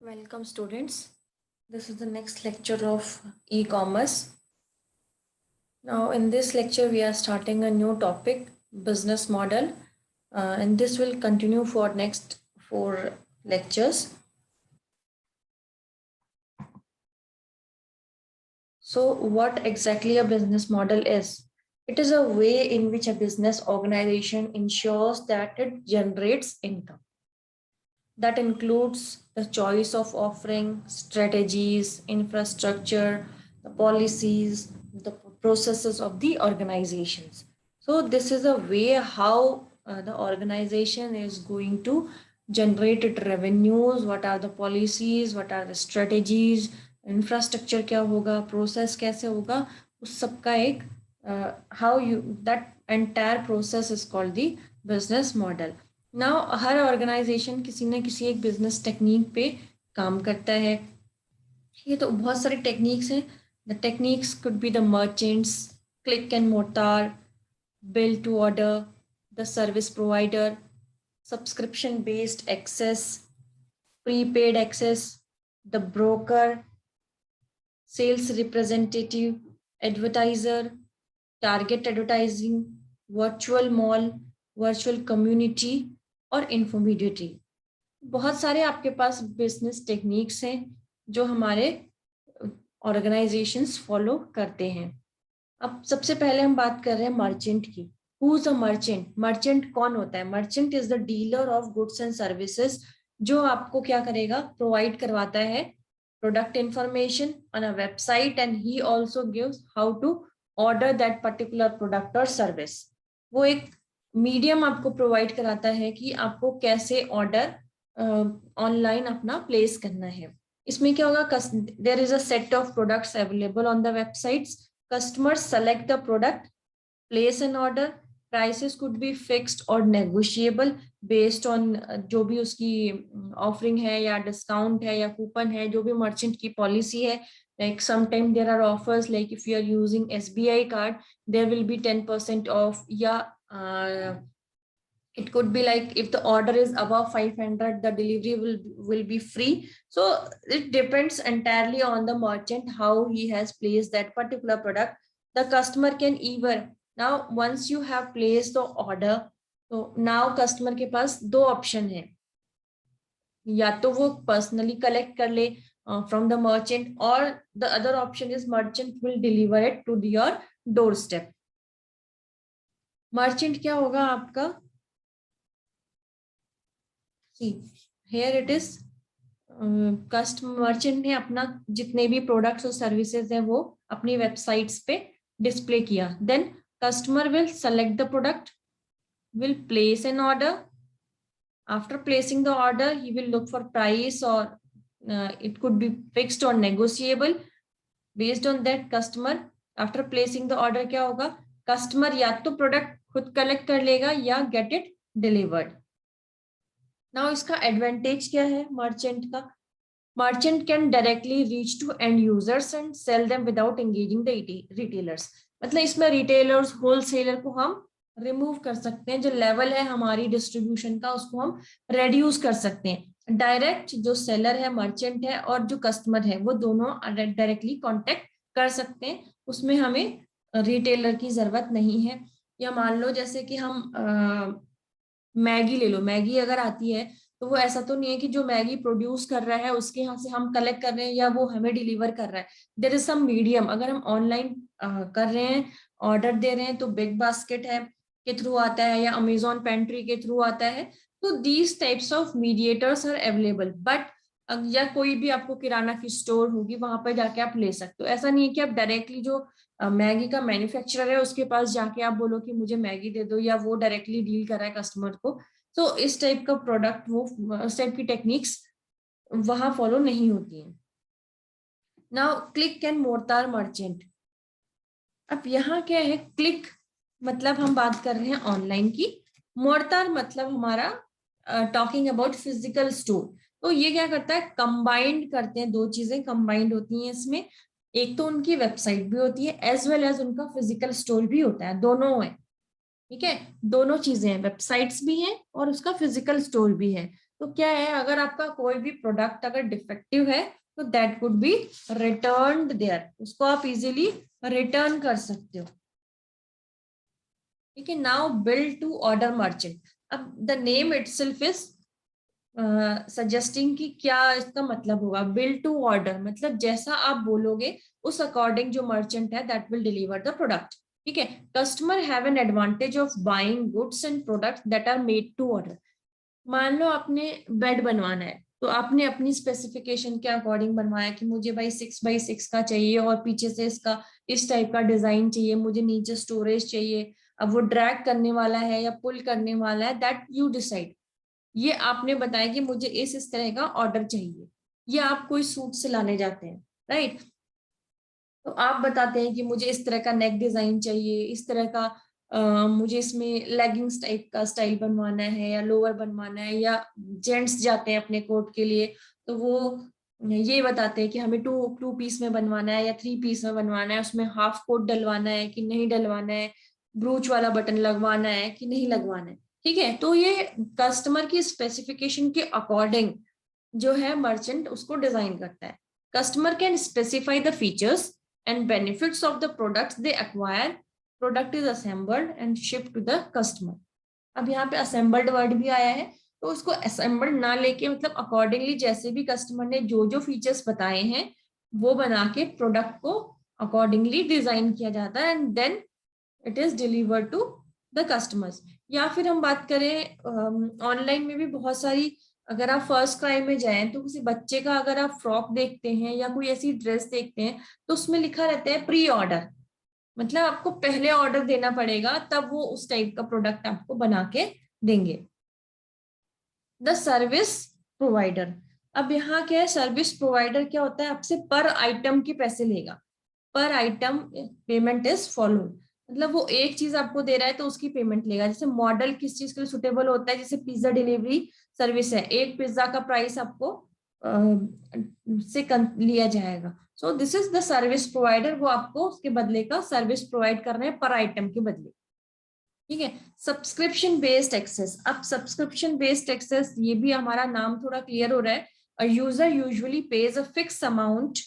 Welcome students. This is the next lecture of e-commerce. Now in this lecture we are starting a new topic, business model, and this will continue for next 4 lectures. So what exactly a business model is? It is a way in which a business organization ensures that it generates income. That includes the choice of offering, strategies, infrastructure, the policies, the processes of the organizations. So this is a way how the organization is going to generate its revenues, what are the policies, what are the strategies, infrastructure क्या होगा, process कैसे होगा, उस सब का एक how you that entire process is called the business model. Now हर organisation किसी न किसी एक बिजनेस टेक्निक पे काम करता है. ये तो बहुत सारे टेक्निक्स हैं. The techniques could be the merchants, click and mortar, bill to order, the service provider, subscription based access, prepaid access, the broker, sales representative, advertiser, target advertising, virtual mall, virtual community और infomediary. बहुत सारे आपके पास business techniques हैं जो हमारे organisations follow करते हैं. अब सबसे पहले हम बात कर रहे हैं मर्चेंट की. Who is a merchant? Merchant कौन होता है? Merchant is the dealer of goods and services, जो आपको क्या करेगा, प्रोवाइड करवाता है product information on a website and he also gives how to order that particular product और सर्विस. वो एक मीडियम आपको प्रोवाइड कराता है कि आपको कैसे ऑर्डर ऑनलाइन अपना प्लेस करना है. इसमें क्या होगा, there is a set of products available on the websites. Customers select the product, place an order. Prices could be fixed or negotiable based on जो भी उसकी ऑफरिंग है या डिस्काउंट है या कूपन है, जो भी मर्चेंट की पॉलिसी है. Like sometimes there are offers, like if you are using SBI card, there will be 10% off. Yeah, it could be like if the order is above 500, the delivery will be free. So it depends entirely on the merchant how he has placed that particular product. The customer can either, now once you have placed the order, so now customer के पास दो option है. या तो वो personally collect कर ले from the merchant, or the other option is merchant will deliver it to your doorstep. merchant क्या होगा आपका? See, here it is. Customer merchant ने अपना जितने भी प्रोडक्ट्स और सर्विसेज हैं वो अपनी वेबसाइट्स पे डिस्प्ले किया. Then customer will select the product, will place an order. After placing the order he will look for price, और इट कुड बी फिक्स्ड और negotiable. Based on that customer, after placing the order क्या होगा, customer या तो product खुद collect कर लेगा या गेट इट डिलीवर्ड. नाउ इसका एडवांटेज क्या है मर्चेंट का? Merchant can directly reach to end users and sell them without engaging the retailers. मतलब इसमें रिटेलर्स, होलसेलर को हम रिमूव कर सकते हैं. जो लेवल है हमारी डिस्ट्रीब्यूशन का उसको हम रेड्यूस कर सकते हैं. डायरेक्ट जो सेलर है, मर्चेंट है, और जो कस्टमर है, वो दोनों डायरेक्टली कांटेक्ट कर सकते हैं. उसमें हमें रिटेलर की जरूरत नहीं है. या मान लो जैसे कि हम मैगी ले लो. मैगी अगर आती है तो वो ऐसा तो नहीं है कि जो मैगी प्रोड्यूस कर रहा है उसके यहाँ से हम कलेक्ट कर रहे हैं या वो हमें डिलीवर कर रहा है. There is some medium. अगर हम ऑनलाइन कर रहे हैं, ऑर्डर दे रहे हैं, तो बिग बास्केट है के थ्रू आता है या अमेजोन पेंट्री के थ्रू आता है. तो these types of mediators are available. But या कोई भी आपको किराना की स्टोर होगी, वहां पर जाके आप ले सकते हो. ऐसा नहीं है कि आप डायरेक्टली जो मैगी का मैन्युफैक्चरर है उसके पास जाके आप बोलो कि मुझे मैगी दे दो, या वो डायरेक्टली डील कर रहा है कस्टमर को. तो इस टाइप का प्रोडक्ट, वो इस टाइप की टेक्निक्स वहां फॉलो नहीं होती हैं. Now click and mortar merchant. अब यहाँ क्या है, क्लिक मतलब हम बात कर रहे हैं ऑनलाइन की. मोर्टार मतलब हमारा टॉकिंग अबाउट फिजिकल स्टोर. तो ये क्या करता है, कंबाइंड करते हैं. दो चीजें कंबाइंड होती हैं इसमें. एक तो उनकी वेबसाइट भी होती है एज वेल एज उनका फिजिकल स्टोर भी होता है. दोनों है, ठीक है, दोनों चीजें हैं. वेबसाइट्स भी हैं और उसका फिजिकल स्टोर भी है. तो क्या है, अगर आपका कोई भी प्रोडक्ट अगर डिफेक्टिव है तो that could be returned there, उसको आप इजीली रिटर्न कर सकते हो। ठीक है, now build to order merchant. अब the name itself is suggesting कि क्या इसका मतलब होगा। बिल टू ऑर्डर मतलब जैसा आप बोलोगे उस अकॉर्डिंग जो मर्चेंट है that will deliver the product. ठीक है, customer have an advantage of buying goods and products that are made to order. मान लो आपने बेड बनवाना है, तो आपने अपनी स्पेसिफिकेशन के अकॉर्डिंग बनवाया कि मुझे भाई 6x6 का चाहिए और पीछे से इसका इस टाइप का डिजाइन चाहिए, मुझे नीचे स्टोरेज चाहिए। अब वो ड्रैग करने वाला है या पुल करने वाला है, दैट यू डिसाइड। ये आपने बताया कि मुझे इस तरह का ऑर्डर चाहिए। ये आप कोई सूट सिलाने जाते हैं, राइट, तो आप बताते हैं कि मुझे इस तरह का नेक डिजाइन चाहिए, इस तरह का मुझे इसमें लेगिंग्स टाइप का स्टाइल बनवाना है या लोअर बनवाना है, या जेंट्स जाते हैं अपने कोट के लिए तो वो ये बताते हैं कि हमें टू टू पीस में बनवाना है या 3 पीस में बनवाना है, उसमें हाफ कोट डलवाना है कि नहीं डलवाना है, ब्रूच वाला बटन लगवाना है कि नहीं लगवाना है। ठीक है, तो ये कस्टमर की स्पेसिफिकेशन के अकॉर्डिंग जो है मर्चेंट उसको डिजाइन करता है। Customer can specify the features and benefits of the products they acquire. Product is assembled and shipped to the customer. अब यहाँ पे assembled वर्ड भी आया है, तो उसको assembled ना लेके मतलब अकॉर्डिंगली जैसे भी कस्टमर ने जो जो फीचर्स बताए हैं वो बना के प्रोडक्ट को अकॉर्डिंगली डिजाइन किया जाता है and then it is delivered to the customers. या फिर हम बात करें ऑनलाइन में भी बहुत सारी, अगर आप फर्स्ट क्राई में जाएं तो किसी बच्चे का अगर आप फ्रॉक देखते हैं या कोई ऐसी ड्रेस देखते हैं तो उसमें लिखा रहता है प्री ऑर्डर, मतलब आपको पहले ऑर्डर देना पड़ेगा तब वो उस टाइप का प्रोडक्ट आपको बना के देंगे। The service provider. अब यहाँ क्या है, सर्विस प्रोवाइडर क्या होता है, आपसे पर आइटम के पैसे लेगा, पर आइटम पेमेंट इज फॉलोड। मतलब वो एक चीज आपको दे रहा है तो उसकी पेमेंट लेगा। जैसे मॉडल किस चीज के लिए सुटेबल होता है, जैसे पिज्जा डिलीवरी सर्विस है, एक पिज्जा का प्राइस आपको से लिया जाएगा। सो this is the service provider, वो आपको उसके बदले का सर्विस प्रोवाइड कर रहे हैं पर आइटम के बदले। ठीक है, सब्सक्रिप्शन बेस्ड एक्सेस। अब सब्सक्रिप्शन बेस्ड एक्सेस, ये भी हमारा नाम थोड़ा क्लियर हो रहा है। A user usually page a fix amount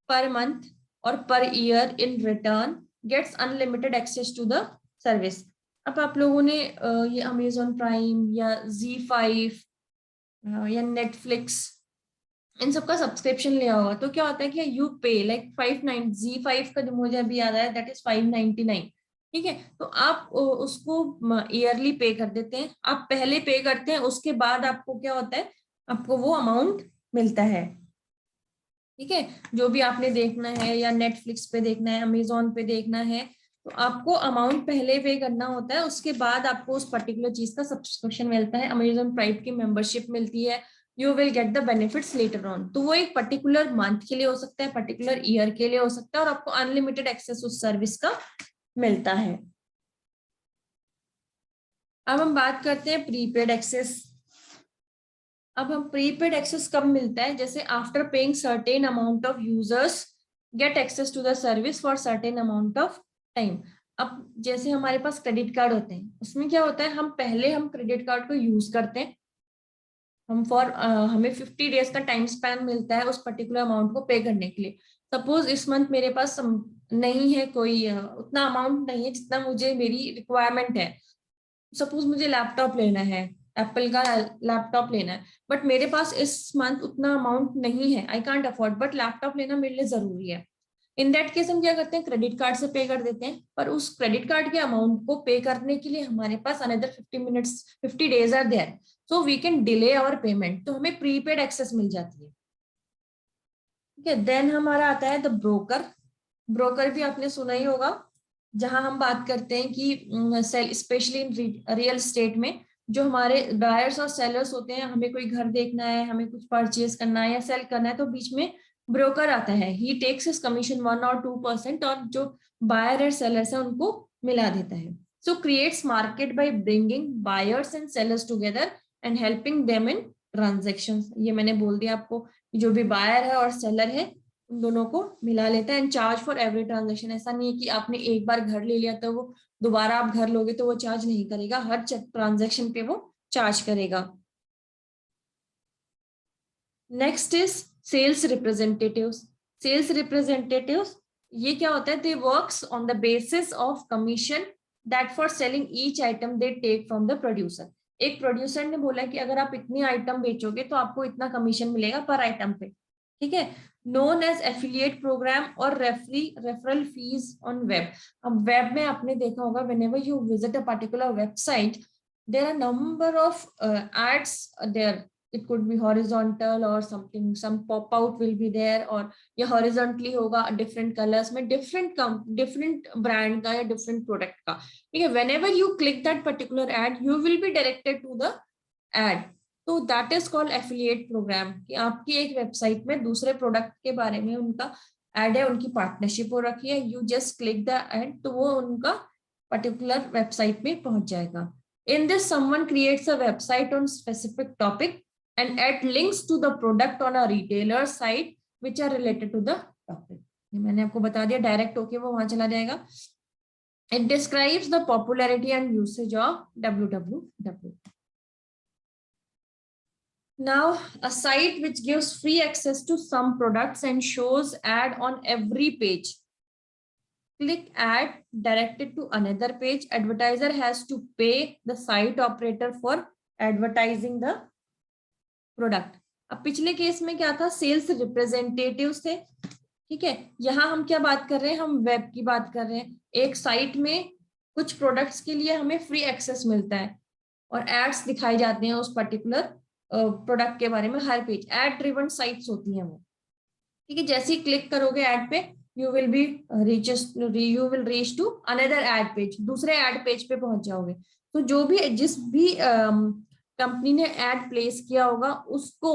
per month or per year in return gets unlimited access to the service। अब आप लोगों ने ये अमेजोन प्राइम या Z5 या नेटफ्लिक्स इन सबका सब्सक्रिप्शन लिया होगा, तो क्या होता है कि यू पे लाइक 59 Z5 का जो मुझे अभी याद आया दैट इज 599। ठीक है, तो आप उसको ईयरली पे कर देते हैं, आप पहले पे करते हैं उसके बाद आपको क्या होता है, आपको वो अमाउंट मिलता है। ठीक है, जो भी आपने देखना है या नेटफ्लिक्स पे देखना है, अमेजोन पे देखना है, तो आपको अमाउंट पहले पे करना होता है, उसके बाद आपको उस पर्टिकुलर चीज का सब्सक्रिप्शन मिलता है। अमेजोन प्राइम की मेंबरशिप मिलती है, you will get the benefits later on. तो वो एक पर्टिकुलर मंथ के लिए हो सकता है, पर्टिकुलर ईयर के लिए हो सकता है, और आपको अनलिमिटेड एक्सेस उस सर्विस का मिलता है। अब हम बात करते हैं प्रीपेड एक्सेस। अब हम प्रीपेड एक्सेस कब मिलता है, जैसे after paying certain amount of users get access to the service for certain amount of time. अब जैसे हमारे पास क्रेडिट कार्ड होते हैं, उसमें क्या होता है, हम क्रेडिट कार्ड को यूज करते हैं, हमें 50 डेज का टाइम स्पैन मिलता है उस पर्टिकुलर अमाउंट को पे करने के लिए। सपोज इस मंथ मेरे पास नहीं है कोई उतना अमाउंट नहीं है जितना मुझे मेरी रिक्वायरमेंट है। सपोज मुझे लैपटॉप लेना है, एप्पल का लैपटॉप लेना है, बट मेरे पास इस मंथ उतना अमाउंट नहीं है, I can't afford, but laptop लेना मेरे लिए जरूरी है। इन दैट केस हम क्या करते हैं, क्रेडिट कार्ड से पे कर देते हैं, पर उस क्रेडिट कार्ड के अमाउंट को पे करने के लिए हमारे पास another 50 days are there, so we can delay our payment, तो हमें प्रीपेड एक्सेस मिल जाती है। ठीक है, देन हमारा आता है द ब्रोकर। ब्रोकर भी आपने सुना ही होगा, जहां हम बात करते हैं कि sale specially in real estate में जो हमारे बायर्स और सेलर्स होते हैं, हमें कोई घर देखना है, हमें कुछ परचेज करना है या सेल करना है, तो बीच में ब्रोकर आता है, ही टेक्स हिज कमीशन 1 or 2%, और जो बायर और सेलर्स है उनको मिला देता है। So creates market by bringing buyers and sellers together and helping them in transaction. ये मैंने बोल दिया आपको, जो भी बायर है और सेलर है उन दोनों को मिला लेता है। And charge for every transaction, ऐसा नहीं है कि आपने एक बार घर ले लिया तो वो दोबारा आप घर लोगे तो वो चार्ज नहीं करेगा, हर ट्रांजेक्शन पे वो चार्ज करेगा। Next is sales representatives. Sales representatives ये क्या होता है? They works on the basis of commission that for selling each item they take from the producer. एक प्रोड्यूसर ने बोला कि अगर आप इतनी आइटम बेचोगे तो आपको इतना कमीशन मिलेगा पर आइटम पे, ठीक है। नोन एज एफिलिएट प्रोग्राम और रेफरल फीस ऑन वेब। अब वेब में आपने देखा होगा, whenever you visit a particular website, there are number of ads there. It could be horizontal or something, some pop out will be there, or ये horizontally होगा different colors में, different brand का या different product का, ठीक है। whenever you click that particular ad you will be directed to the ad. तो that is called affiliate program, कि आपकी एक वेबसाइट में दूसरे प्रोडक्ट के बारे में उनका एड है, उनकी पार्टनरशिप हो रखी है, you just click the ad तो वो उनका पर्टिकुलर वेबसाइट में पहुंच जाएगा. In this, someone creates a website on specific topic and add links to the product on a retailer site which are related to the topic. मैंने आपको बता दिया, डायरेक्ट होके वो वहां चला जाएगा. It describes the popularity and usage of www. Now, a site which gives free access to some products and shows ad on every page. Click ad directed to another page. Advertiser has to pay the site operator for advertising the product. अब पिछले case में क्या था? Sales representatives थे, ठीक है. यहाँ हम क्या बात कर रहे हैं? हम वेब की बात कर रहे हैं. एक साइट में कुछ प्रोडक्ट्स के लिए हमें फ्री एक्सेस मिलता है और एड्स दिखाई जाते हैं उस पर्टिकुलर प्रोडक्ट के बारे में हर पेज. एड ड्रिवन साइट्स होती हैं वो, ठीक है. जैसे ही क्लिक करोगे एड पे, you will reach to another ad page, दूसरे ad page पे पहुंच जाओगे. तो जो भी जिस भी कंपनी ने एड प्लेस किया होगा उसको,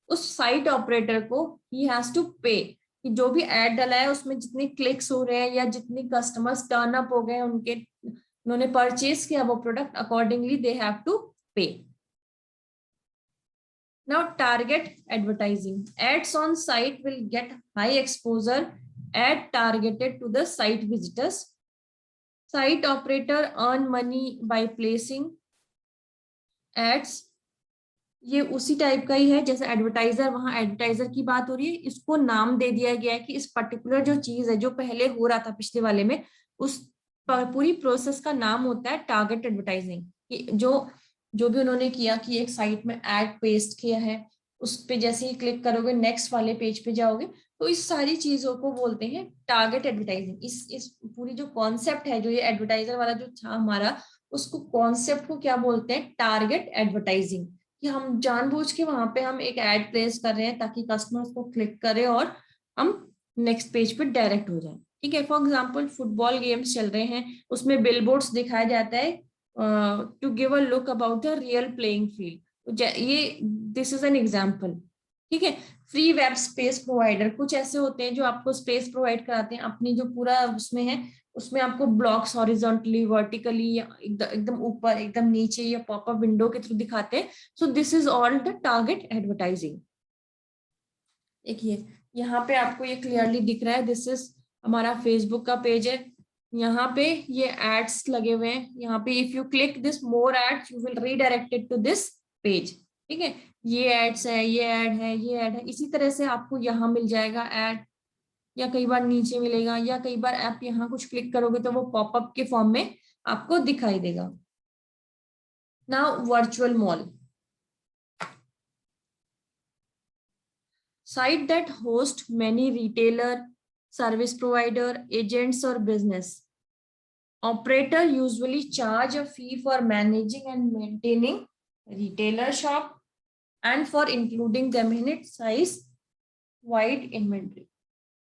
उस साइट ऑपरेटर को he has to pay, कि जो भी एड डाला है उसमें जितने क्लिक्स हो रहे हैं या जितने कस्टमर्स टर्न अप हो गए उनके, उन्होंने परचेज किया वो product, accordingly they have to pay. Now target advertising. Ads on site will get high exposure. Ad targeted to the site visitors. Site operator earn money by placing ads. ये उसी type का ही है जैसे advertiser, वहां advertiser की बात हो रही है. इसको नाम दे दिया गया है कि इस पर्टिकुलर जो चीज है जो पहले हो रहा था पिछले वाले में, उस पूरी प्रोसेस का नाम होता है टारगेट एडवर्टाइजिंग. जो भी उन्होंने किया कि एक साइट में एड पेस्ट किया है, उस पे जैसे ही क्लिक करोगे नेक्स्ट वाले पेज पे जाओगे, तो इस सारी चीजों को बोलते हैं टारगेट एडवर्टाइजिंग. इस पूरी जो कॉन्सेप्ट है, जो ये एडवर्टाइजर वाला जो था हमारा, उसको कॉन्सेप्ट को क्या बोलते हैं? Target advertising. कि हम जानबूझ के वहां पे हम एक एड प्लेस कर रहे हैं ताकि कस्टमर्स को क्लिक करे और हम नेक्स्ट पेज पे डायरेक्ट हो जाए, ठीक है. फॉर एग्जांपल फुटबॉल गेम्स चल रहे हैं, उसमें बिलबोर्ड्स दिखाया जाता है to give a look about the real playing field. ये दिस इज एन एग्जांपल, ठीक है. फ्री वेब स्पेस प्रोवाइडर कुछ ऐसे होते हैं जो आपको स्पेस प्रोवाइड कराते हैं अपनी जो पूरा उसमें है, उसमें आपको ब्लॉक्स हॉरिजॉन्टली, वर्टिकली, या एकदम ऊपर, एकदम नीचे, या पॉपअप विंडो के थ्रू दिखाते हैं. सो this is all the target advertising. देखिए यहाँ पे आपको ये क्लियरली दिख रहा है, दिस इज हमारा फेसबुक का पेज है. यहाँ पे ये एड्स लगे हुए हैं. यहाँ पे if you click this more ads you will redirected to this page, ठीक है. ये एड्स है, ये ऐड है, ये ऐड है. इसी तरह से आपको यहाँ मिल जाएगा ऐड, या कई बार नीचे मिलेगा, या कई बार आप यहाँ कुछ क्लिक करोगे तो वो पॉपअप के फॉर्म में आपको दिखाई देगा. Now virtual mall. Site that host many retailer, service provider, agents or business. Operator usually charge a fee for managing and maintaining retailer shop and for including them in its size wide inventory.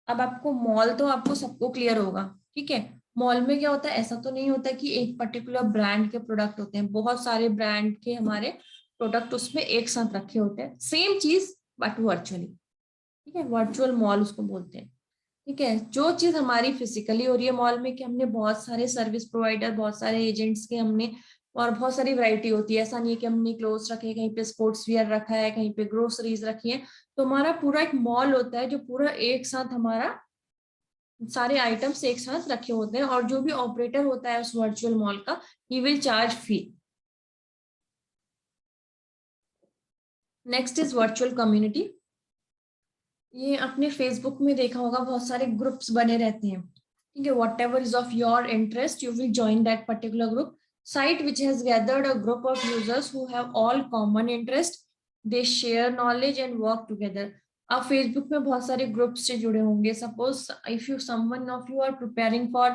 अब आपको mall तो आपको सबको clear होगा, ठीक है. Mall में क्या होता है? ऐसा तो नहीं होता कि एक पर्टिकुलर ब्रांड के प्रोडक्ट होते हैं, बहुत सारे ब्रांड के हमारे प्रोडक्ट उसमें एक साथ रखे होते हैं, सेम चीज बट वर्चुअली, ठीक है. वर्चुअल मॉल उसको बोलते हैं, ठीक है. जो चीज हमारी फिजिकली हो रही है मॉल में कि हमने बहुत सारे सर्विस प्रोवाइडर, बहुत सारे एजेंट्स के हमने, और बहुत सारी वैरायटी होती है. ऐसा नहीं है कि हमने क्लोथ्स रखे, कहीं पे स्पोर्ट्स वियर रखा है, कहीं पे ग्रोसरीज रखी है. तो हमारा पूरा एक मॉल होता है जो पूरा एक साथ हमारा सारे आइटम्स एक साथ रखे होते हैं, और जो भी ऑपरेटर होता है उस वर्चुअल मॉल का, he will charge fee. Next is virtual community. ये आपने फेसबुक में देखा होगा, बहुत सारे ग्रुप्स बने रहते हैं, ठीक है. What ever is of your interest, you will join that particular group. Site which has gathered a group of users who have all common interest, they share knowledge and work together. आप Facebook में बहुत सारे groups से जुड़े होंगे. Suppose if you someone of you are preparing for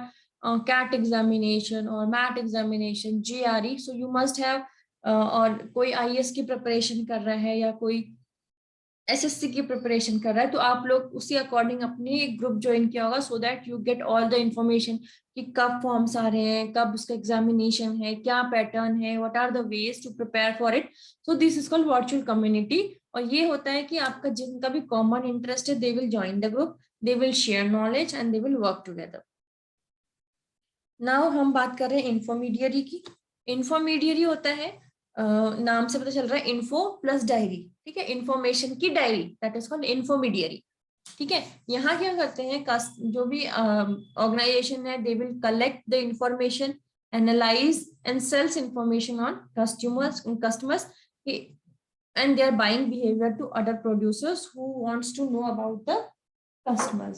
CAT examination और MAT examination, GRE, so you must have, और कोई IAS की प्रिपरेशन कर रहा है या कोई SSC की प्रिपरेशन कर रहा है, तो आप लोग उसी अकॉर्डिंग अपने एक ग्रुप ज्वाइन किया होगा, so that you get all the information कि कब फॉर्म्स आ रहे हैं, कब उसका एग्जामिनेशन है, क्या पैटर्न है, what are the ways to prepare for it. So this is called virtual community. और ये होता है कि आपका जिनका भी कॉमन इंटरेस्ट है, they will join the group, they will share knowledge and they will work together. Now हम बात कर रहे हैं इंफोमीडियरी की. इंफोमीडियरी होता है, नाम से पता चल रहा है, इन्फो प्लस डायरी, ठीक है, इंफॉर्मेशन की डायरी, दैट इज कॉल्ड इंफोमीडियरी. ठीक है. यहाँ क्या करते हैं, जो भी ऑर्गेनाइजेशन है, they will collect the information, analyze and sales information on customers and their buying behavior to other producers who wants to know about the customers.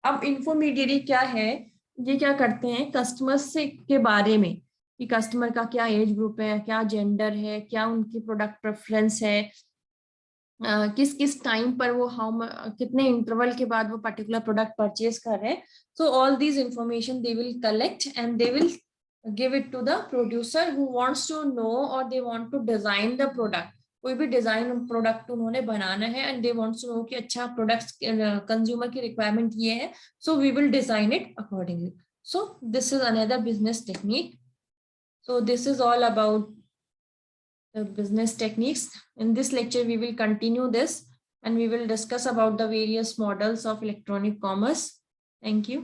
अब इंफोमीडियरी क्या है, ये क्या करते हैं, कस्टमर्स से के बारे में कि कस्टमर का क्या एज ग्रुप है, क्या जेंडर है, क्या उनकी प्रोडक्ट प्रेफरेंस है, किस किस टाइम पर वो कितने इंटरवल के बाद वो पर्टिकुलर प्रोडक्ट परचेज कर रहे हैं. So all these information they will collect and they will give it to the producer who wants to know और they want to design the product. कोई भी डिजाइन प्रोडक्ट उन्होंने बनाना है and they wants to know कि अच्छा products consumer की requirement ये है, so we will design it accordingly. So this is another business technique. So this is all about the business techniques. In this lecture, we will continue this and we will discuss about the various models of electronic commerce. Thank you.